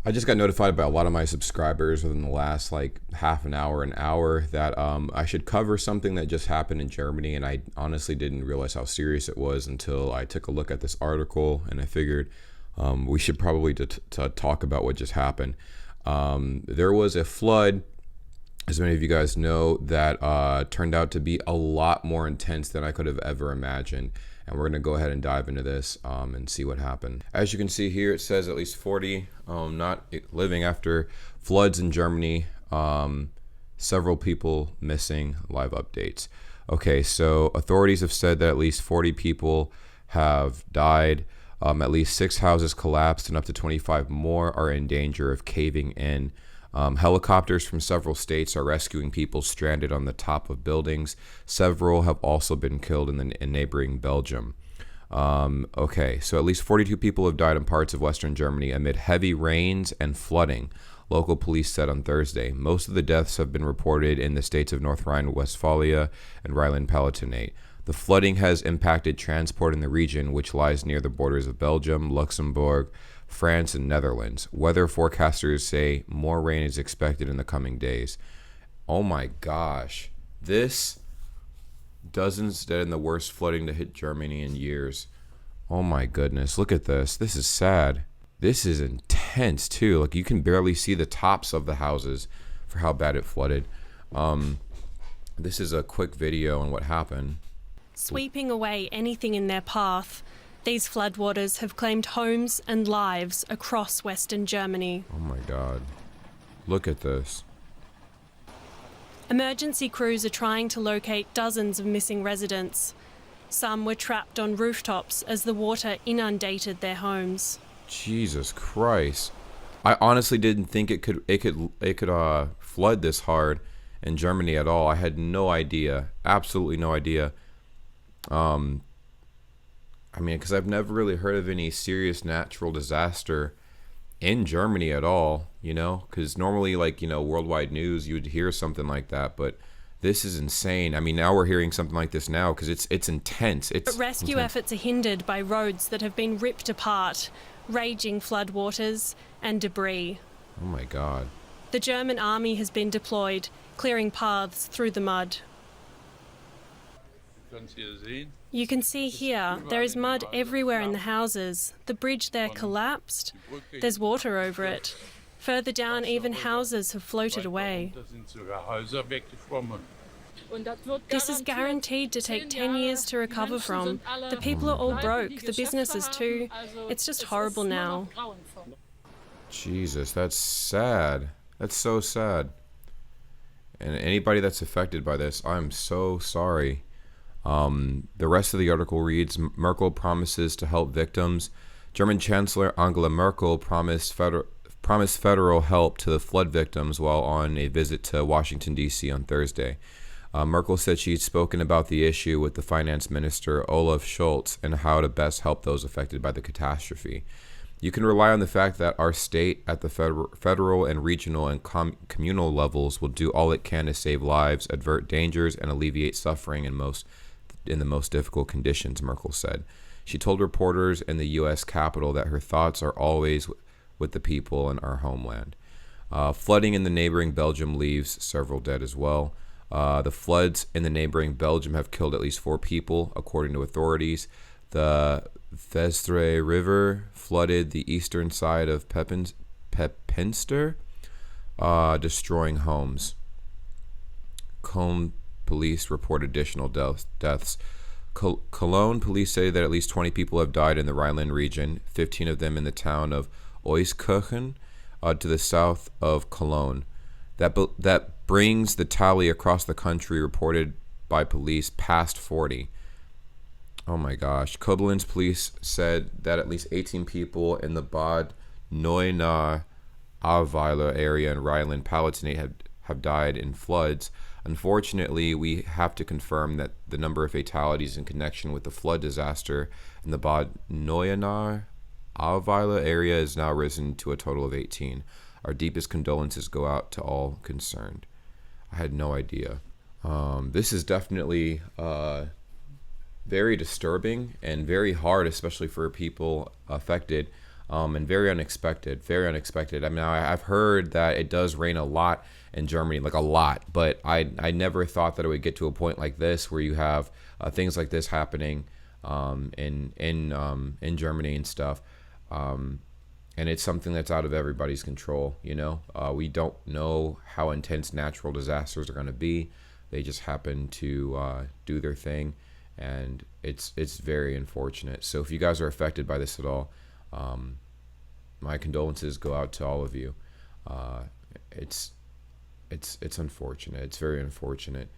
I just got notified by a lot of my subscribers within the last like half an hour that I should cover something that just happened in Germany, and I honestly didn't realize how serious it was until I took a look at this article, and I figured we should probably to talk about what just happened. There was a flood, as many of you guys know, that turned out to be a lot more intense than I could have ever imagined. And we're going to go ahead and dive into this and see what happened. As you can see here, it says at least 40 not living after floods in Germany. Several people missing. Live updates. Okay, so authorities have said that at least 40 people have died. At least 6 houses collapsed and up to 25 more are in danger of caving in. Helicopters from several states are rescuing people stranded on the top of buildings. Several have also been killed in neighboring Belgium. Okay, so at least 42 people have died in parts of Western Germany amid heavy rains and flooding, local police said on Thursday. Most of the deaths have been reported in the states of North Rhine-Westphalia and Rhineland-Palatinate. The flooding has impacted transport in the region, which lies near the borders of Belgium, Luxembourg, France, and Netherlands. Weather forecasters say more rain is expected in the coming days. Oh my gosh. This dozens dead in the worst flooding to hit Germany in years. Oh my goodness. Look at this. This is sad. This is intense too. Like, you can barely see the tops of the houses for how bad it flooded. This is a quick video on what happened. Sweeping away anything in their path, these floodwaters have claimed homes and lives across Western Germany. Oh my God. Look at this. Emergency crews are trying to locate dozens of missing residents. Some were trapped on rooftops as the water inundated their homes. Jesus Christ. I honestly didn't think it could flood this hard in Germany at all. I had no idea. Absolutely no idea. I mean, because I've never really heard of any serious natural disaster in Germany at all, you know, because normally, like, you know, worldwide news, you would hear something like that, but this is insane. I mean, now we're hearing something like this now because it's intense. But rescue efforts are hindered by roads that have been ripped apart, raging floodwaters and debris. Oh my God. The German army has been deployed, clearing paths through the mud. You can see here, there is mud everywhere in the houses. The bridge there collapsed. There's water over it. Further down, even houses have floated away. This is guaranteed to take 10 years to recover from. The people are all broke, the businesses too. It's just horrible now. Jesus, that's sad. That's so sad. And anybody that's affected by this, I'm so sorry. The rest of the article reads, Merkel promises to help victims. German Chancellor Angela Merkel promised federal help to the flood victims while on a visit to Washington, D.C. on Thursday. Merkel said she'd spoken about the issue with the finance minister Olaf Scholz and how to best help those affected by the catastrophe. You can rely on the fact that our state at the federal and regional and communal levels will do all it can to save lives, avert dangers, and alleviate suffering in the most difficult conditions, Merkel said. She told reporters in the U.S. Capitol that her thoughts are always with the people in our homeland. Flooding in the neighboring Belgium leaves several dead as well. The floods in the neighboring Belgium have killed at least 4 people, according to authorities. The Vestre River flooded the eastern side of Pepinster, destroying homes. Cologne police report additional deaths. Cologne police say that at least 20 people have died in the Rhineland region, 15 of them in the town of Euskirchen, to the south of Cologne. That brings the tally across the country reported by police past 40. Oh my gosh. Koblenz police said that at least 18 people in the Bad Neuenahr Ahrweiler area in Rhineland-Palatinate have died in floods. Unfortunately, we have to confirm that the number of fatalities in connection with the flood disaster in the Bad Neuenahr Ahrweiler area has now risen to a total of 18. Our deepest condolences go out to all concerned. I had no idea. This is definitely very disturbing and very hard, especially for people affected. and very unexpected. Very unexpected. I mean, I've heard that it does rain a lot in Germany, like a lot, but I never thought that it would get to a point like this where you have things like this happening in Germany and stuff. And it's something that's out of everybody's control. We don't know how intense natural disasters are going to be. They just happen to do their thing, and it's very unfortunate. So if you guys are affected by this at all, my condolences go out to all of you. It's unfortunate. It's very unfortunate.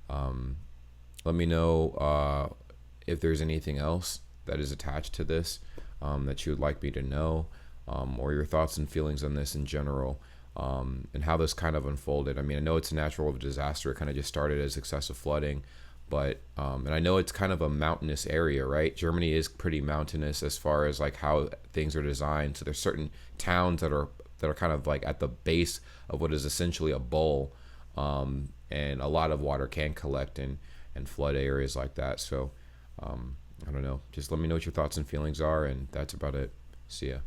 Let me know if there's anything else that is attached to this that you would like me to know, or your thoughts and feelings on this in general, and how this kind of unfolded. I mean, I know it's a natural disaster. It kind of just started as excessive flooding, but and I know it's kind of a mountainous area, right? Germany is pretty mountainous as far as like how things are designed. So there's certain towns that are kind of like at the base of what is essentially a bowl, and a lot of water can collect and flood areas like that. So I don't know. Just let me know what your thoughts and feelings are, and that's about it. See ya.